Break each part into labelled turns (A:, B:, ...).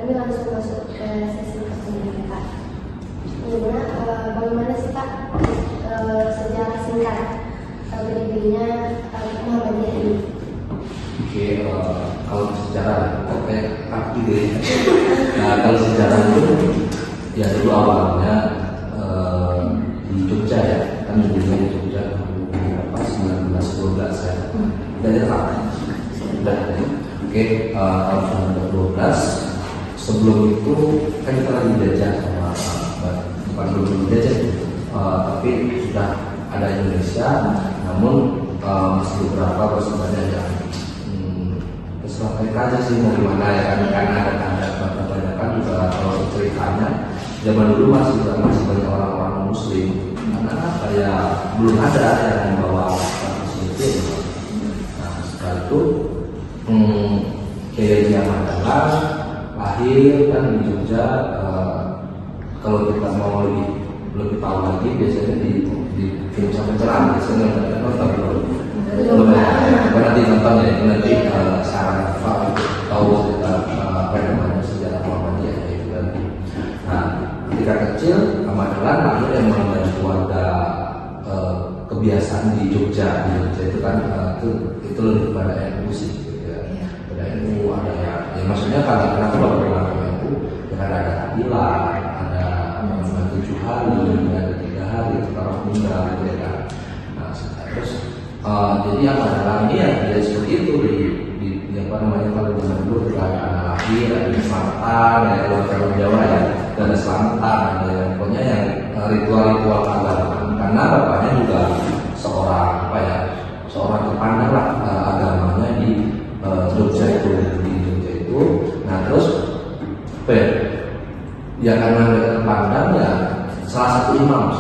A: kami langsung masuk ke sesi pertanyaan Kak. Bagaimana sih Kak sejarah singkat berdirinya Muhammadiyah ini?
B: Oke, kalau sejarah kayak arti deh. Nah, kalau sejarah itu ya dulu awalnya di Jogja ya, kan dulunya di Jogja berapa 1912 ya. Dari apa? Oke, tahun 1912. Sebelum itu kan kita lagi dijajah sama bukan belum dijajah, tapi sudah ada Indonesia, namun masih beberapa sebenarnya yang sesuatu aja sih mau gimana ya kan, karena ada banyak kan juga kalau ceritanya zaman dulu masih banyak orang-orang Muslim, karena kayak belum ada yang membawa Muslim. Nah setelah itu Kiai Ahmad Dahlan lahir kan di Jogja. Kalau kita mau lebih tahu lagi biasanya di film sampai cerah biasanya nonton belum nanti nonton ya nanti sekarang tahu apa namanya sejarah Muhammadiyah itu nanti. Nah ketika kecil Ahmad Dahlan lahir yang mengalami keluarga kebiasaan di Jogja itu kan itu lebih pada NU sih gitu ya. Pada NU ada ya maksudnya kalau kenapa bapak NU ya kan ada tahlilan, ada 7 hari, ada 3 hari tarawih minggu gitu ya kan. Nah terus jadi yang adalah ini ya dia seperti itu di apa namanya kalau zaman dulu ada lahir, ada selamatan, ya kalau Jawa ya ada selamatan, ada yang pokoknya yang ritual-ritual agama. Karena bapaknya juga seorang terpandang lah agamanya di Jogja itu. Nah terus ya karena mereka terpandang ya salah satu imam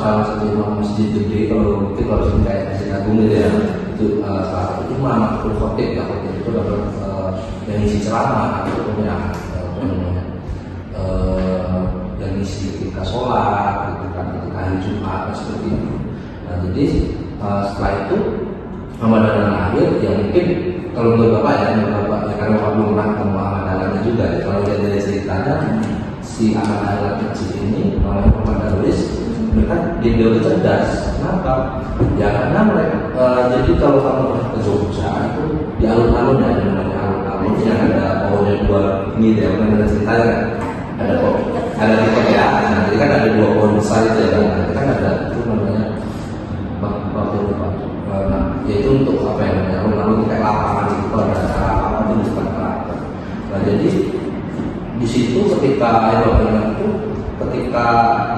B: masjid gede kalau mungkin kalau sini kayak Masjid Agung gitu ya, itu salah satu imam atau khotib ya, khotib itu dapat yang isi ceramah ataupun yang yang isi ketika sholat gitu kan, ketika hari Jumat seperti itu. Nah jadi setelah itu Ahmad Dahlan lahir ya mungkin kalau menurut bapak ya karena bapak belum pernah ketemu Ahmad Dahlan juga ya, kalau lihat dari ceritanya si Ahmad Dahlan kecil ini namanya Muhammad Darwis, mereka dia cerdas. Kenapa? Ya karena mereka jadi kalau kamu pernah ke Jogja itu di alun-alun ya, ada namanya alun-alun yang ada pohonnya 2 ini ya, ada ceritanya kan? Ada tipe ya. Nah, jadi kan ada 2 pohon besar itu ya kan? Nanti kan ada itu namanya yaitu untuk apa ya namanya alun-alun kayak lapangan itu ada acara apa itu bukan karakter. Nah jadi di situ ketika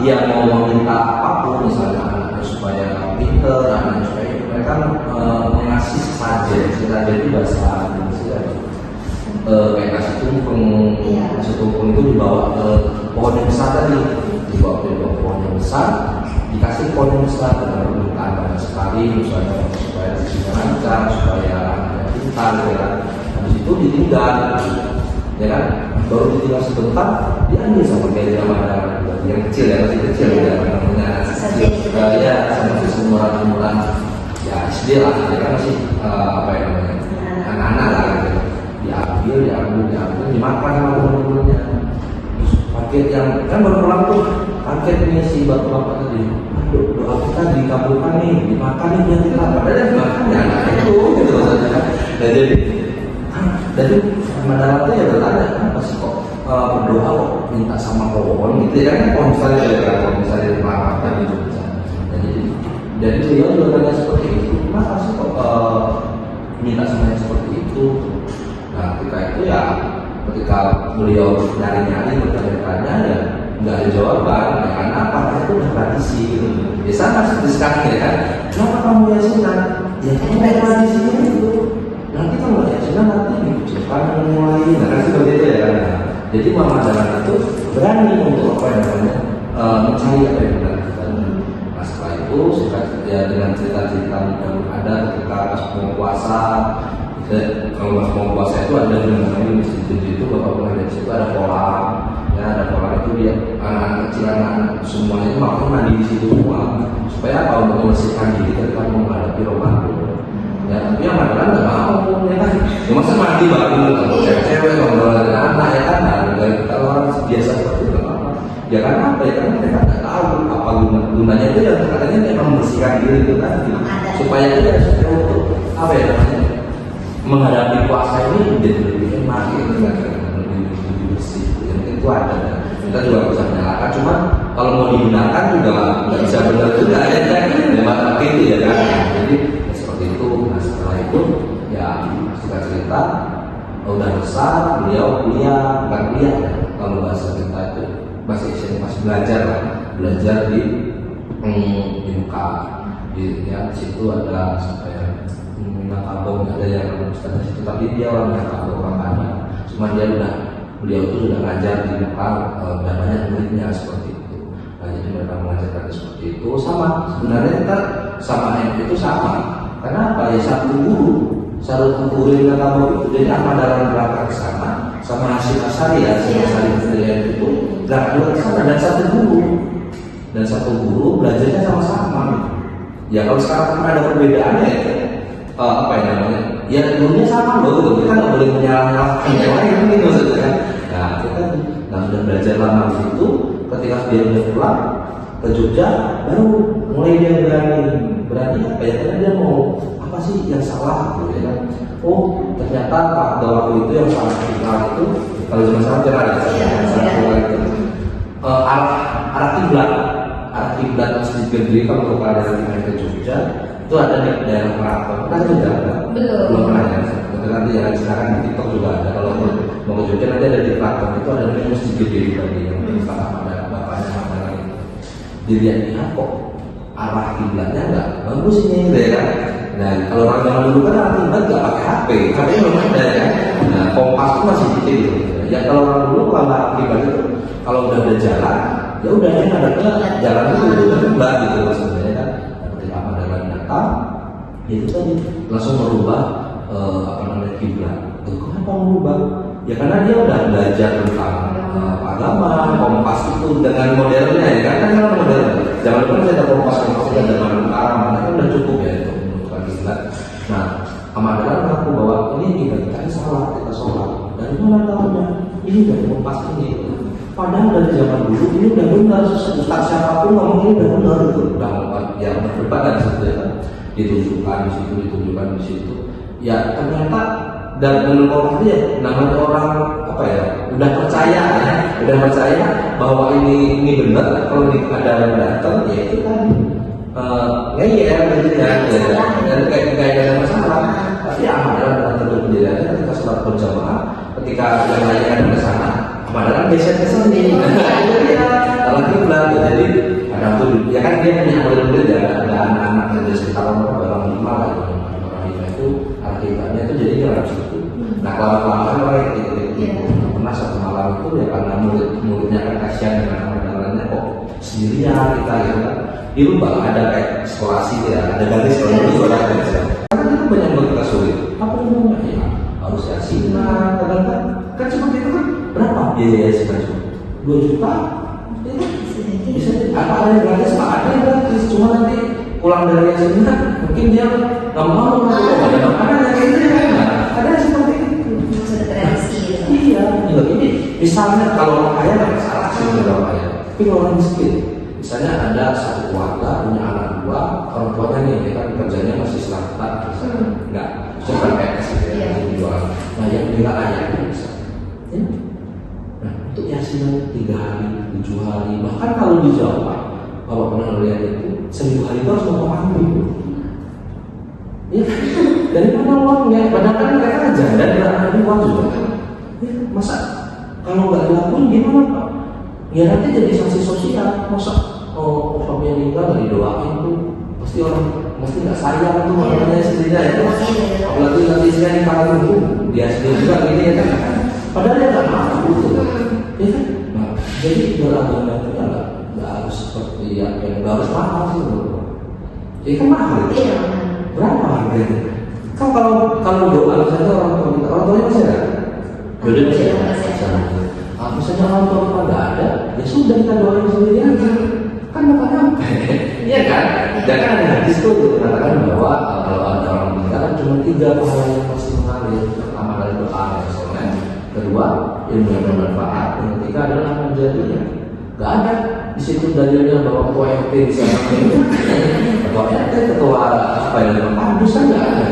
B: dia mau meminta apapun misalnya anaknya supaya pinter, anaknya supaya mereka mengasih saja itu bahasa Indonesia kayak kasih tumpeng itu dibawa ke pohon yang besar tadi, dibawa ke pohon yang besar, dikasih pohon yang besar dengan permintaan banyak sekali misalnya supaya sisinya lancar, supaya anaknya pintar ya kan. Habis itu ditinggal ya kan, baru ditinggal sebentar diambil sama kayak yang kecil ya, masih kecil ya namanya ya sama seumuran ya SD lah ya kan, masih apa ya namanya anak-anak lah gitu. diambil dimakan sama teman-temannya. Terus paket yang kan baru pulang tuh paketnya si bapak tadi, doa kita dikabulkan nih, dimakan nih biar kita padahal yang dimakan ya anak itu gitu maksudnya. Dan Ahmad Dahlan ya bertanya kenapa sih kok berdoa kok minta sama pohon gitu ya kan, pohon misalnya dimakan gitu. Jadi beliau juga tanya seperti itu, kenapa sih kok minta sama yang seperti itu. Nah ketika itu ya ketika beliau nyari bertanya ya nggak ada jawaban ya, karena apa itu udah tradisi gitu. Ya sama seperti sekarang ya kan, kenapa kamu yasinan? Ya kamu kayak tradisinya itu. Nanti kalau yasinan nanti dikucilkan mulai, nah kan seperti itu ya kan. Jadi Muhammad Dahlan itu berani untuk apa yang namanya mencari apa yang benar. Nah setelah itu ya dengan cerita-cerita yang ada ketika pas mau puasa. Kalau pas mau puasa itu ada yang namanya di situ bapak pernah lihat situ ada kolam, ya ada kolam itu dia anak-anak kecil anak semuanya itu makan mandi di situ semua supaya apa, untuk membersihkan diri ketika menghadapi Ramadan. Ya tapi yang Dahlan nggak mau ya kan, ya masa mandi baru kalau cewek-cewek kalau ada anak ya kan, nah kalau orang Ya karena apa ya? Karena mereka nggak tahu apa gunanya itu yang katanya memang membersihkan diri itu kan, gitu. Supaya itu ya supaya untuk apa ya namanya menghadapi puasa ini jadi lebih enak gitu kan, lebih bersih. Yang itu ada. Kita juga bisa menyalakan, cuman kalau mau digunakan juga nggak bisa benar juga ya kan, memang gitu ya kan. Jadi ya seperti itu. Nah setelah itu ya kita cerita udah besar, beliau kuliah, bukan kuliah ya, kalau bahasa kita itu bahasa Indonesia masih belajar lah, belajar di Mekah. Di ya di situ ada sampai Minangkabau, ada yang status itu, tapi dia orang Minangkabau orang Padang. Cuma beliau itu sudah ngajar di Mekah dan banyak muridnya seperti itu. Nah, jadi mereka mengajarkan seperti itu sama. Sebenarnya kita sama itu sama. Karena apa ya, satu guru yang Minangkabau itu, jadi Ahmad Dahlan berangkat ke sana sama Hasyim Asy'ari ya, Hasyim Asy'ari itu berangkat ke sana dan satu guru belajarnya sama-sama. Ya kalau sekarang kan ada perbedaannya ya, apa ya namanya? Ya gurunya sama loh, gitu. Kita nggak boleh menyalahkan yang lain gitu maksudnya kan. Nah kita sudah belajar lama di situ. Ketika dia udah pulang ke Jogja, baru mulai dia berani apa ya? Karena dia mau apa sih yang salah gitu ya kan? Oh ternyata pada waktu itu yang salah itu kalau cuma salah jangan ada itu arah kiblat Masjid Gede. Kalau kalian ke Jogja itu ada di daerah Keraton, kan juga ada. Belum pernah ya. Nanti ya sekarang di TikTok juga ada. Kalau mau ke Jogja nanti ada di Keraton, itu ada di Masjid Gede tadi yang pada bapaknya Hamdan itu. Dilihat kok arah kiblatnya nggak bagus ini, ya kan? Nah kalau orang zaman dulu kan arah kiblat nggak pakai HP belum ada ya. Nah kompas itu masih dikit gitu. Ya kalau orang dulu kalau arah kiblat itu kalau udah ada jalan, ya udah yang ada ke jalan itu kiblat gitu maksudnya kan. Ketika Ahmad Dahlan datang, itu tadi langsung merubah apa namanya kiblat. Kenapa merubah? Ya karena dia udah belajar tentang agama, kompas itu dengan modernnya ya kan modern. Zaman dulu saya ada kompas dan zaman sekarang kan udah cukup ya itu menentukan kiblat. Nah, Ahmad Dahlan mengaku bahwa ini kiblat kita salah, kita sholat. Dari mana tahunya? Ini dari kompas ini. Padahal dari zaman dulu ini udah benar, ustaz siapapun ngomong ini udah benar itu, udah yang berdebat dan seperti itu ditunjukkan di situ. Ya ternyata dan menurut dia namanya orang apa ya udah percaya bahwa ini benar. Kalau ada yang datang ya itu kan ngeyel gitu ya, dan kayak ada masalah. Tapi Ahmad Dahlan tentu pendiriannya ketika sholat berjamaah, ketika yang lain ada ke sana, Ahmad Dahlan geser ke sini. Kalau kiblat jadi ada tuh ya kan dia punya murid-murid ya, ada anak-anak dari sekitar orang 5 lah. Itu kiblatnya itu jadi jalan situ. Nah kalau orang itu pernah satu malam itu ya karena muridnya kan kasihan dengan Ahmad Dahlannya kok sendirian kita gitu kan. Di lubang ada kayak sekolasi ya, ada garis kalau itu ada garis. Karena itu banyak buat kita sulit. Apa namanya ya harus yasinan, kadang-kadang kan seperti itu kan berapa biaya yasinan cuma 2 juta. Bisa apa ada yang gratis, pak ada yang gratis. Cuma nanti pulang dari yasinan mungkin dia nggak mau ada makanan yang kayak gitu kan. Ada seperti itu. Iya, ini misalnya kalau orang kaya nggak salah sih orang kaya, tapi kalau orang miskin, misalnya ada satu keluarga punya anak 2, orang tuanya nih ya kan kerjanya masih selatan, nggak suka PNS gitu ya, jual. Nah yang tinggal ayahnya bisa. Ya. Nah untuk yasinan 3 hari, 7 hari, bahkan kalau di Jawa, bapak pernah lihat itu 1000 hari itu harus mau kambing. Ya, dari mana uangnya? Padahal kan mereka aja dan ada uang juga. Ya, masa kalau nggak dilakuin gimana pak? Ya nanti jadi sanksi sosial. Masa suaminya meninggal nggak didoain tuh pasti orang mesti nggak sayang tuh makanya istrinya itu. Apalagi nanti istrinya yang paling hukum dia sendiri juga gini ya kan? Padahal dia nggak mau gitu. Ya kan? Nah, jadi beragama itu nggak harus seperti yang nggak harus mahal sih menurut. Jadi kan mahal. Berapa harganya? Kan kalau doa misalnya orang tuanya masih ada? Belum masih ada. Misalnya orang tua kita nggak ada, ya sudah kita doain sendiri aja. Kan bukan apa? Iya kan? Dan kan ada hadis tuh dikatakan bahwa kalau ada orang meninggal kan cuma 3 pahala yang pasti mengalir. Pertama dari doa yang soleh, kedua ilmu yang bermanfaat, yang ketiga adalah menjadinya. Nggak ada situ dalilnya bahwa ketua RT bisa sampai ketua RT, ketua apa ya, kampus kan nggak ada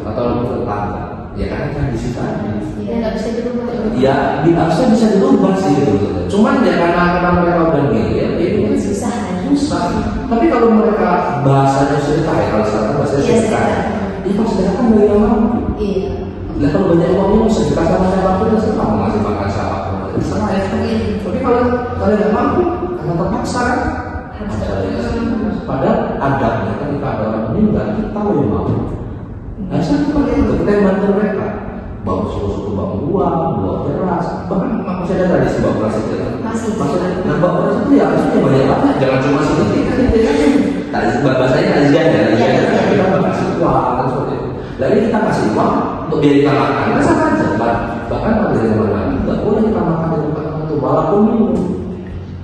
B: atau tetangga, ya kan tradisi tadi.
A: Ya nggak bisa dirubah.
B: Ya, harusnya bisa dirubah sih gitu. Cuman ya karena mereka udah ngeyel, ya ini
A: Susah kan?
B: susah. Tapi kalau mereka bahasanya sedekah ya, kalau sekarang bahasanya
A: Iya,
B: sedekah, ini kalau sedekah kan bagi yang mampu.
A: Iya.
B: Lah kalau banyak uangnya mau sedekah sama siapapun, ya sedekah mau ngasih makan siapapun, terserah ya. Tapi kalau nggak mampu, karena terpaksa kan, padahal adabnya ketika ada orang meninggal, kita tahu yang mampu. Nah, saya itu kita yang bantu mereka. Bawa suku-suku bawa uang, bawa beras, bahkan masih ada tradisi bawa beras itu kan? Maksudnya, nah bawa beras itu ya harusnya banyak banget, jangan cuma sedikit kan itu kan? Tadi bahasanya kajian ya, kita kasih uang kan seperti itu. Lalu kita kasih uang untuk biar kita makan, kita sama aja. Bahkan pada zaman Nabi nggak boleh kita makan di tempat tertentu, walaupun minum.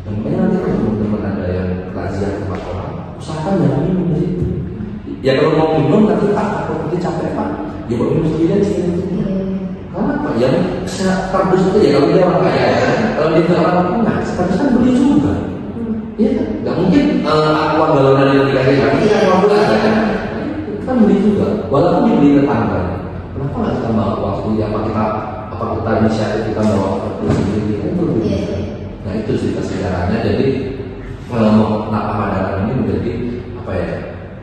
B: Dan makanya nanti kalau teman-teman ada yang razia tempat orang, usahakan jangan minum di situ. Ya kalau mau minum nanti takut nanti capek pak, ya bawa minum sendiri aja. Karena apa? Yang kardus itu ya kalau dia orang kaya ya, kalau dia orang punya, kardus kan beli juga. Iya kan? Gak mungkin aqua galonan yang dikasih kami kita mau beli kan? Kan beli juga, walaupun dibeli tetangga. Kenapa nggak kita bawa uang sendiri? Apa kita inisiatif kita bawa beli sendiri? Kan lebih. Nah itu cerita sejarahnya. Jadi Ahmad ini menjadi apa ya?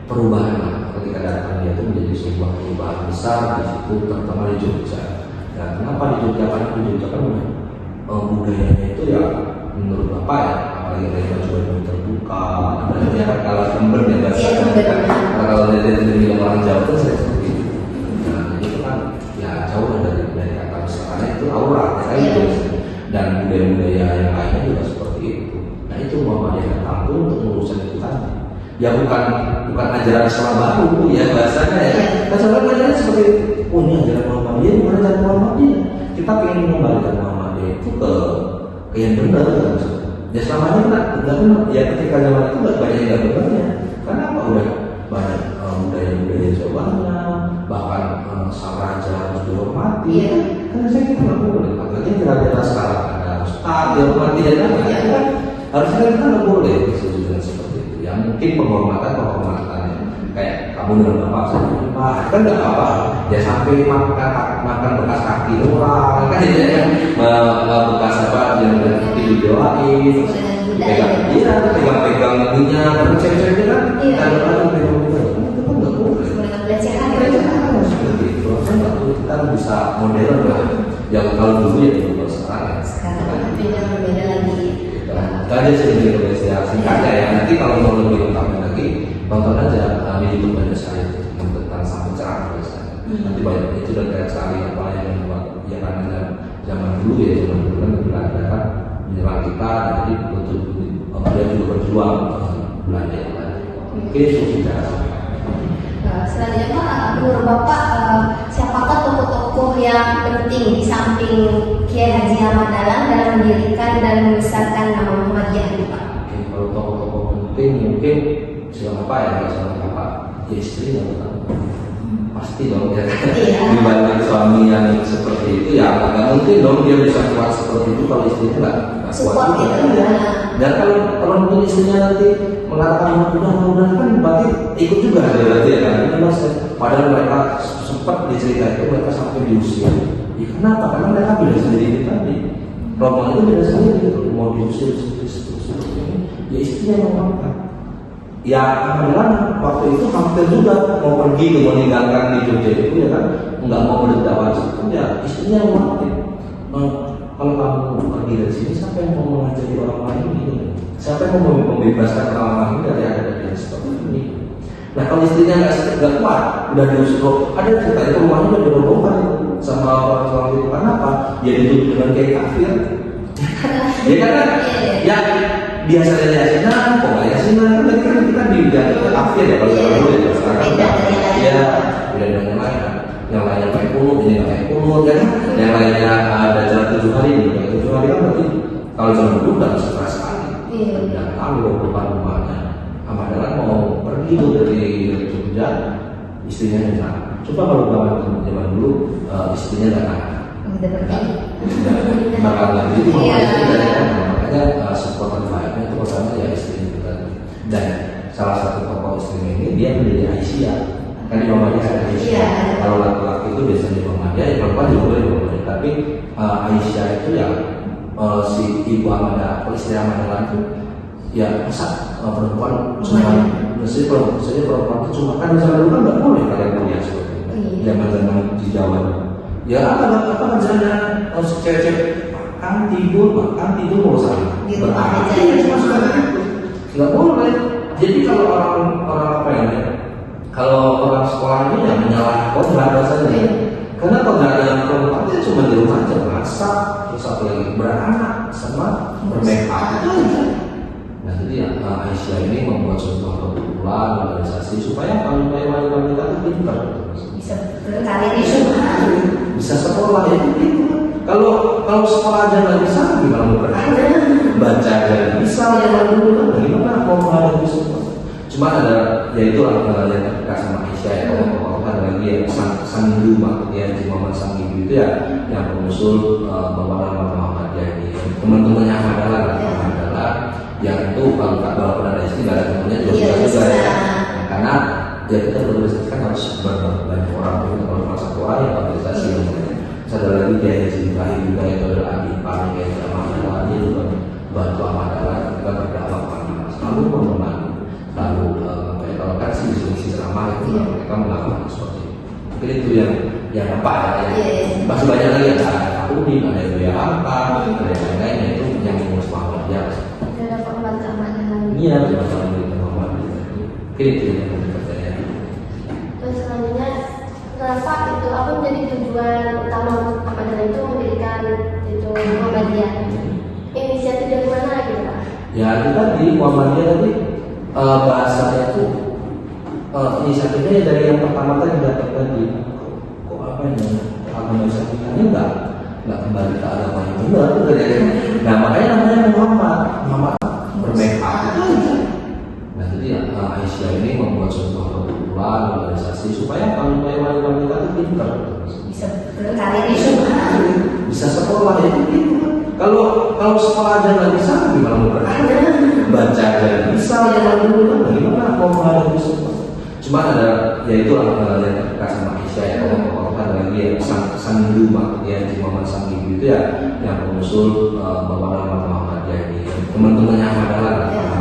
B: Perubahan lah. Ketika datang dia itu menjadi sebuah perubahan besar di situ, terutama di Jogja. Nah, kenapa di Jogja? Karena di Jogja kan budayanya itu ya menurut Bapak ya, apalagi dari baju terbuka, ada ya kalau tember ya bahasa kalau dari orang Jawa itu saya seperti itu. Nah, itu kan ya jauh dari kata misalnya itu aura ya itu dan budaya-budaya yang lainnya juga seperti itu. Nah itu Muhammadiyah datang untuk urusan itu tadi. Ya bukan ajaran Islam baru ya bahasanya ya. Ajaran seperti ini ajaran Muhammadiyah, bukan ajaran Muhammadiyah. Kita ingin mengembalikan Muhammadiyah itu ke yang benar kan. Ya selama ini nggak benar. Ya ketika zaman itu nggak banyak yang benar. Karena apa udah banyak budaya-budaya Jawanya, bahkan sang raja harus dihormati. Karena saya kira nggak boleh. Makanya kira-kira sekarang ada ustaz dihormati ya kan. Harusnya kita nggak boleh sesuatu seperti itu. Ya mungkin penghormatan kayak kamu dengan bapak saya pak kan nggak apa ya sampai makan bekas kaki orang kan itu kan bekas apa yang didoain pegang ibunya kan cewek-cewek kan kadang-kadang pegang itu kan nggak boleh seperti itu kita bisa modern lah yang kalau dulu ya dulu sekarang
A: beda lagi.
B: Tadi saya ingin singkatnya ya nanti kalau mau lebih lengkap lagi tonton aja di YouTube ada saya tentang sang pencerahan nanti banyak itu dan kayak sekali apa yang membuat ya karena zaman dulu kan mereka menyerang kita jadi untuk dia juga berjuang belanja yang lain. Oke sudah.
A: Selanjutnya Pak, menurut Bapak siapakah tokoh-tokoh yang penting di samping Kiai Haji Ahmad Dahlan dalam mendirikan dan membesarkan nama Muhammadiyah ini Pak?
B: Oke, kalau tokoh-tokoh penting mungkin siapa ya Bapak ya istrinya pasti dong ya dibanding suami yang seperti itu ya nggak mungkin dong dia bisa kuat seperti itu kalau istrinya nggak kuat juga dan kalau mungkin istrinya nanti mengatakan udah kan berarti ikut juga berarti ya kan padahal mereka sempat dicerita itu mereka sampai diusir ya kenapa? Karena mereka beda sendiri tadi rombongan itu beda sendiri mau diusir seperti ini ya istrinya yang mengangkat. Ya Ahmad waktu itu hampir juga mau pergi meninggalkan di Jogja itu ya kan nggak mau berdakwah itu ya istrinya mati. Kalau kamu pergi dari sini siapa yang mau mengajari orang lain gitu? Siapa yang mau membebaskan orang lain dari ada seperti ini? Nah kalau istrinya nggak kuat udah diusir ada cerita itu rumahnya udah dirobohkan sama orang itu karena apa? Ya dituduh dengan kayak kafir. Ya karena ya biasanya yasinan, kok nggak yasinan kan kita dibilang itu kafir ya kalau dulu ya sekarang ya beda dengan yang lainnya pakai kunut ini nggak pakai kunut ya kan yang lainnya ada jalan 7 hari ini 7 hari kan berarti kalau zaman dulu nggak bisa keras sekali dan kami mau depan rumahnya Ahmad Dahlan mau pergi tuh dari Jogja istrinya minta coba kalau zaman dulu istrinya nggak bakal lagi itu makanya support vibe-nya itu pertama ya Aisyah. Kan di Muhammadiyah ada Aisyah.
A: Iya.
B: Kalau laki-laki itu biasanya di Muhammadiyah, yang perempuan juga boleh di Muhammadiyah. Tapi Aisyah itu ya si ibu Ahmad, istri Ahmad Dahlan itu ya masa perempuan cuma maksudnya perempuan itu cuma kan misalnya dulu kan nggak boleh kalian kuliah seperti itu. Zaman di Jawa. Ya apa kerjanya cewek-cewek makan tidur mau sana
A: Di rumah aja.
B: cuma suka gitu nggak boleh. Jadi kalau orang apa ya, kalau orang sekolah ini yang menyalah kodrat rasanya, karena kodratnya perempuan itu cuma di rumah aja masak, terus apa lagi beranak sama bermake up itu aja. Nah jadi Aisyah ini membuat sebuah perkumpulan organisasi supaya wanita itu pintar,
A: Bisa berkarir di rumah.
B: bisa sekolah itu pintar. Kalau sekolah aja nggak bisa, gimana mau berkarir? Baca aja bisa, gimana mau menghadapi semua? Cuma ada, ya itulah yang terdekat sama Aisyah ya. Kalau ada lagi ya sang ibu, maksudnya Haji Muhammad sang ibu itu ya yang pengusul Bapak Muhammadiyah ini. Teman-temannya Ahmad Dahlan, yang itu kalau pada istri nggak ada temannya juga ya. Karena ya kita berorganisasi kan harus banyak orang, kalau cuma satu orang yang organisasi yang ada lagi kayak Haji Ibrahim juga itu ada Adi Pari kayak Ahmad Dahlan, dia juga bantu Ahmad Dahlan juga berdakwah selalu menemani, lalu kalau kasih diskusi ceramah itu mereka melakukan seperti itu. Mungkin itu yang apa ya? Masih banyak lagi ada Udin, ada Buya Hamka, ada yang lainnya itu yang mengurus Muhammadiyah.
A: Ada pengemban keamanan.
B: Iya, betul betul Muhammadiyah. Mungkin itu yang pertanyaan.
A: Terus selanjutnya, kenapa itu apa menjadi tujuan utama Ahmadiyah itu mendirikan itu Muhammadiyah? Inisiatif dari mana gitu Pak?
B: Ya itu tadi Muhammadiyah tadi bahasanya itu inisiatifnya dari yang pertama tadi didapatkan di kok apa ini agama Islam nggak kembali ke agama yang benar itu dari. Nah makanya namanya Muhammad bermake up itu aja. Nah jadi Aisyah ini membuat sebuah perkumpulan organisasi supaya wanita itu pintar,
A: Bisa berkarir di rumah.
B: bisa sekolah itu pintar. Kalau sekolah aja nggak bisa, gimana mau berkarir? Baca aja bisa, gimana mau menghadapi semua? Cuma ada, ya itulah yang terdekat sama Aisyah ya. Kalau ada lagi ya sang ibu, maksudnya Haji Muhammad sang ibu itu ya yang pengusul Bapak Muhammadiyah ini. Teman-temannya Ahmad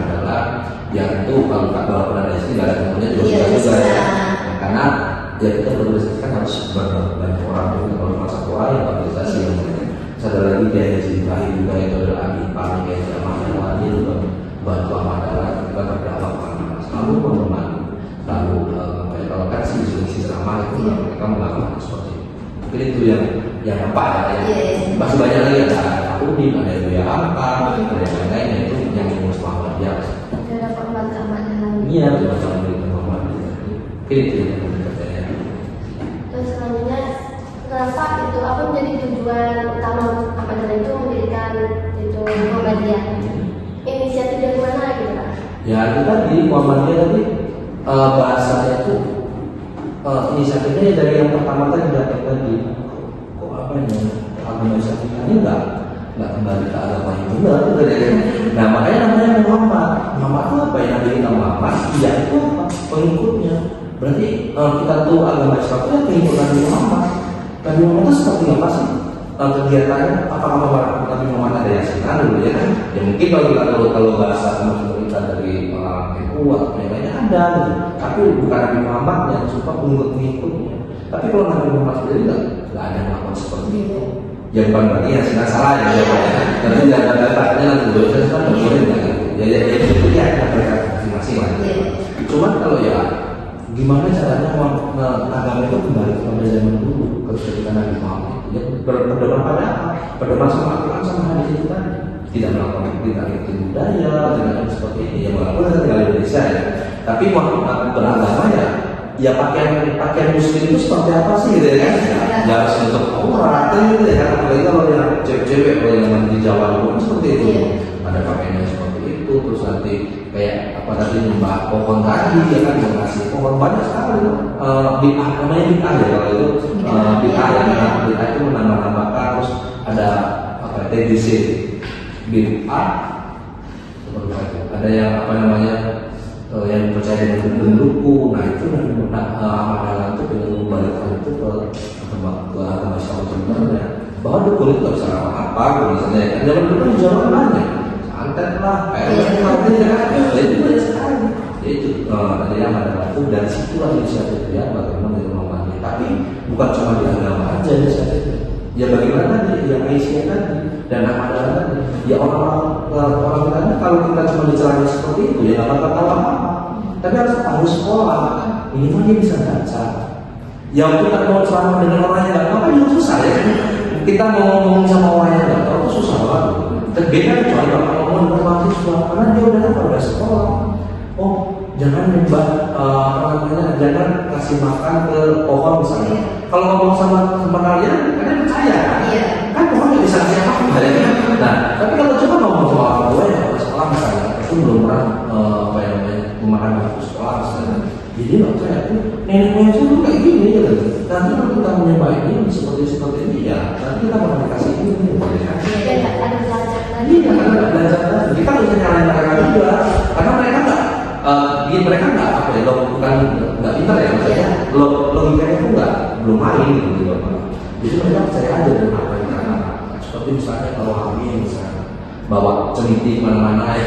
B: Dahlan, yang itu kalau pada istri nggak ada temannya juga ya. Karena ya kita berorganisasi kan harus banyak orang, kalau cuma satu orang yang organisasi yang ada lagi kayak Haji Ibrahim juga itu ada Adi Pari kayak Ahmad Dahlan, dia juga bantu Ahmad Dahlan juga berdakwah selalu menemani, lalu kalau kasih diskusi ceramah itu mereka melakukan seperti itu. Mungkin itu yang apa ya? Masih banyak lagi ada Udin, ada Buya Hamka, ada yang lainnya itu yang mengurus Muhammadiyah.
A: Ada pengemban keamanan.
B: Iya, betul betul Muhammadiyah. Mungkin itu yang pertanyaan.
A: Terus selanjutnya, kenapa itu apa menjadi tujuan utama Ahmadiyah itu mendirikan itu Muhammadiyah? Inisiatif dari mana gitu Pak?
B: Ya itu tadi Muhammadiyah tadi bahasanya itu inisiatifnya dari yang pertama tadi didapatkan di kok apa ini agama Islam ini nggak kembali ke agama yang benar itu dari. Nah makanya namanya Muhammad itu apa yang Nabi kita Muhammad? Iya itu apa? Pengikutnya. Berarti kita tahu agama Islam itu pengikut Nabi Muhammad. Nabi Muhammad itu seperti apa sih kegiatannya? Apakah Nabi Muhammad ada yasinan dulu ya kan? Ya mungkin kalau bahasa kita dari kuat, mereka ada, gitu. Tapi bukan Nabi Muhammad yang suka pengikut-pengikutnya. Tapi kalau Nabi Muhammad sendiri nggak ada melakukan seperti itu. Ya bukan berarti yasinan salah ya, tapi jangan datanya nanti dosa kan boleh nggak gitu. Ya itu ya mereka masing-masing lah. Cuman kalau ya gimana caranya agama itu kembali kepada zaman dulu ketika Nabi Muhammad ya berdepan pada apa? Berdepan sama Al-Quran sama hadis itu tadi. Tidak melakukan kritik budaya, tidak seperti ini. Ya walaupun kita tinggal di Indonesia ya, tapi beragama ya pakaian muslim itu seperti apa sih gitu ya kan? Ya harus untuk aurat gitu ya kan? Apalagi kalau yang cewek-cewek kalau yang di Jawa itu seperti itu. Ada pakaiannya seperti itu, terus nanti kayak apa tadi nyembah pohon tadi ya kan, mengasih pohon banyak sekali. Bid'ah namanya bid'ah ya kalau itu bid'ah itu menambah-nambahkan, terus ada apa TDC bid'ah, ada yang apa namanya yang percaya dengan pendukung. Nah itu amalan itu dengan membalikkan itu ke agama Islam sebenarnya, bahwa dukun itu nggak bisa apa-apa misalnya kan zaman dulu kan zaman banyak santet lah PLN lah itu banyak sekali. Itu dari amalan itu, dan situlah inisiatif dia bagaimana dia memahami. Tapi bukan cuma di agama aja inisiatifnya, ya bagaimana tadi yang Aisyah tadi dan amalan tadi, ya orang tadi kalau kita cuma dicelanya seperti itu ya nggak bakal tahu apa-apa. Tapi harus sekolah, ini kan dia bisa baca. Yang kita mau ceramah dengan orang yang nggak tahu kan juga susah ya. Kita mau ngomong sama orang yang nggak tahu itu susah banget. Dan beda kecuali kalau ngomong dengan mahasiswa, karena dia udah sekolah. Oh, jangan jangan kasih makan ke pohon misalnya. Kalau ngomong sama kalian percaya kan pohon nggak bisa kasih apa-apa ya. Nah, tapi kalau cuma ngomong sama orang tua yang di sekolah misalnya, itu belum pernah memakan waktu sekolah misalnya. Jadi nggak percaya tuh nenek moyang itu kayak gini ya. Nanti kalau kita menyembah ini seperti ini ya, nanti kita bakal dikasih ini.
A: Iya, ada belajar lagi.
B: Iya, karena nggak belajar lagi. Kita bisa nyalain mereka juga, karena mereka nggak apa ya, bukan nggak pintar ya maksudnya. Logikanya itu belum main gitu loh. Jadi mereka percaya aja dengan apa yang mereka. Seperti misalnya kalau hamil misalnya bawa cemiti kemana-mana ya.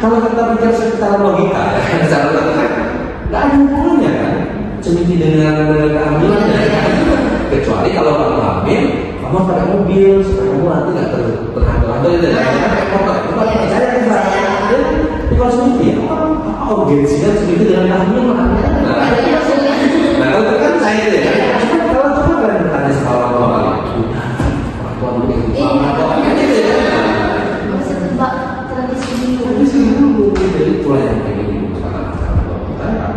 B: Kalau kita pikir secara logika ya, secara logika nggak ada hubungannya kan cemiti dengan kehamilan ya. Kecuali kalau kamu hamil, kamu pakai mobil supaya kamu nanti nggak terhamil itu ya. Kita percaya kan saya. Tapi kalau cemiti ya, apa urgensinya cemiti dengan kehamilan? Nah kalau itu kan saya itu ya. Kalau coba kalian bertanya sama orang tua kalian, orang tua dulu yang gitu ya. Jadi itulah yang pengen diusahakan masyarakat kita ya,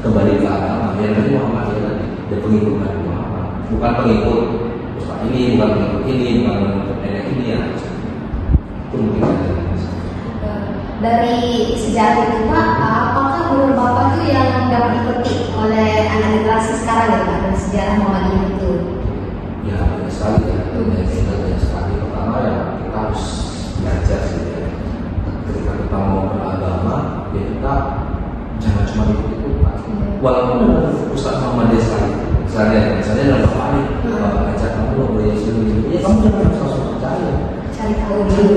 B: kembali ke agama yang tadi Muhammad ya tadi, dia pengikut Nabi Muhammad, bukan pengikut ustaz ini, bukan pengikut nenek ini ya. Itu mungkin saja.
A: Dari sejarah itu Pak, apakah menurut Bapak itu yang dapat dipetik oleh anak generasi sekarang ya Pak, dari sejarah Muhammadiyah itu?
B: Ya banyak sekali ya, banyak sekali. Pertama ya kita harus belajar sih ya. Ketika kita mau beragama, ya kita jangan cuma ikut-ikutan. Walaupun dengan Ustaz Muhammadiyah sekali, misalnya dalam Bapak ngajak kamu lo boleh sini, ya kamu jangan langsung percaya.
A: Cari tahu dulu.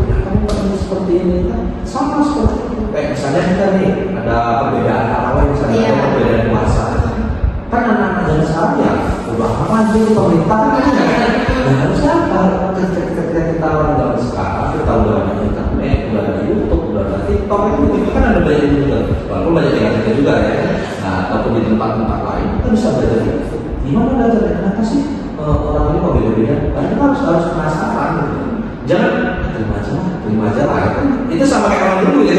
B: Ya kamu kan seperti ini kan, sama seperti itu. Kayak misalnya kita nih ada perbedaan apa misalnya ada perbedaan puasa. Kan anak-anak zaman sekarang ya udah maju pemerintah kan ya. Nah harusnya apa? Ketika kita orang zaman sekarang kita udah ada internet, udah ada YouTube, udah ada TikTok itu kan ada banyak juga. Walaupun banyak yang kita juga ya. Nah ataupun di tempat-tempat lain kita bisa belajar itu. Gimana belajar? Kenapa sih orang ini kok beda-beda? Kan kita harus penasaran. Jangan terima aja lah. Itu sama kayak orang dulu ya.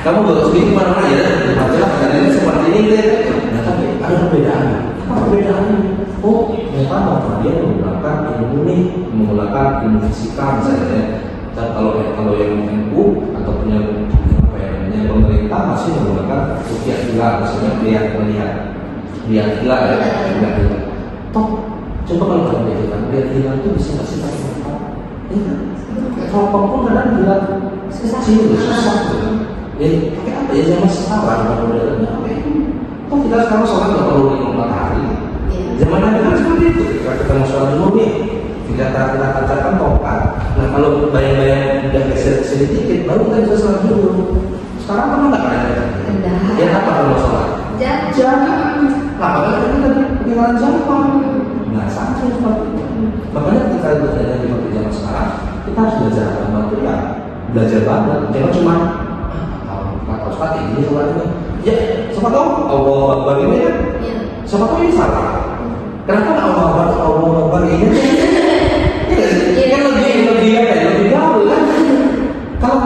B: Kamu gak sedikit mana-mana ya, terima aja lah. Karena ini seperti ini deh. Nah tapi ada perbedaannya. Apa perbedaannya? Oh, ternyata dia menggunakan ilmu nih, menggunakan ilmu fisika misalnya. Dan kalau yang NU ataupun yang pemerintah masih menggunakan ruqyah hilal, maksudnya melihat hilal ya, melihat hilal. Toh, coba kalau kalian lihat hilal itu bisa nggak sih pakai mata? Iya. Kalau pun kadang hilal susah. Ya, pakai apa ya zaman sekarang modelnya? Toh kita sekarang sholat nggak perlu 5 hari. Zaman Nabi kan seperti itu. Ketika kita mau sholat dulu nih, kita katakan tongkat. Nah kalau bayang-bayang udah geser sedikit, baru kita bisa sholat dulu. Sekarang pernah nggak kalian? Ya apa kalau mau sholat? Jangan. Nah kalau kita tadi ketinggalan jam, nah sama seperti itu. Makanya ketika belajar di zaman sekarang, kita harus belajar agama itu ya belajar banget. Jangan cuma kata Ustaz ini sholat ini. Ya, siapa tahu Allah Akbar ini kan? Siapa tahu ini salah. Kenapa Allah Akbar ini? Iya kan lebih jauh kan? Kalau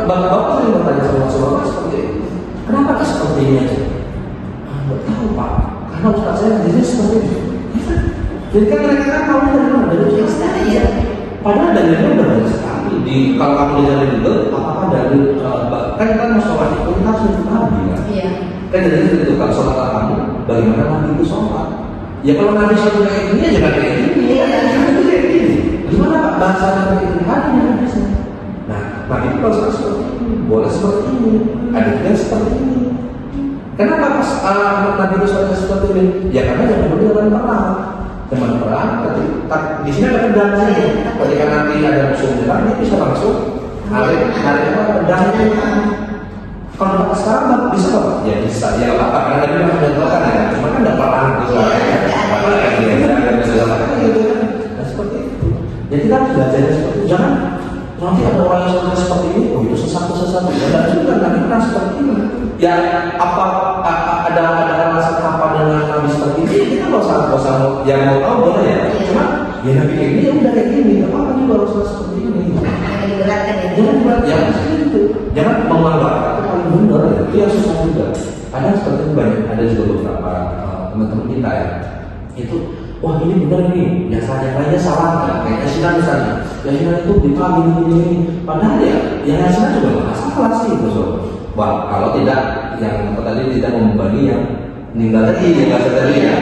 B: bapak sering bertanya sama Rasulullah seperti itu, kenapa tak seperti ini aja? Nggak tahu Pak, karena Ustaz saya jadi seperti itu. Jadi kan mereka kan tahu dari mana? Dari Ustaz ya. Padahal dalilnya udah banyak sekali. Kalau kamu lihat itu, apa dari kan kita mau sholat itu kita harus ikut Nabi kan? Iya. Kan dari itu kalau sholat kamu, bagaimana Nabi itu sholat? Ya kalau Nabi sholat kayak gini aja nggak kayak gini. Iya. Kayak gini. Gimana Pak bahasa kayak gini? Ada yang bisa. Nah Nabi itu kalau seperti ini, boleh seperti ini, adiknya seperti ini. Kenapa pas Nabi itu seperti ini? Ya karena zaman dulu zaman perang, di sini ada pedang sih. Ketika nanti ada musuh menyerang, dia bisa langsung narik pedangnya. Kalau sekarang bisa nggak? Ya bisa, ya apa? Karena tadi memang menjelaskan ya, cuma kan nggak perang gitu lah. Apa lagi dia bisa lakukan gitu kan? Nah seperti itu. Jadi kita harus belajar seperti itu. Jangan nanti ada orang yang seperti ini, oh itu sesat. Ya nggak juga, nanti kita seperti ini. Ya apa ada alasan apa dengan Nabi seperti ini? Kita nggak usah yang mau tahu boleh ya. Cuma ya Nabi ini ya udah kayak gini, apa juga harus seperti ini? Jangan berat ya, itu. Jangan menganggap benar ya, itu yang susah juga. Ada seperti itu banyak, ada juga beberapa teman-teman kita ya. Itu, wah ini benar nih, yang lainnya salah ya. Kayak Yasina misalnya, Yasina itu ditambah ini. Padahal ya, yang Yasina juga nggak salah sih itu. Wah kalau tidak, yang tadi tidak membebani yang meninggal tadi, yang nggak tadi ya.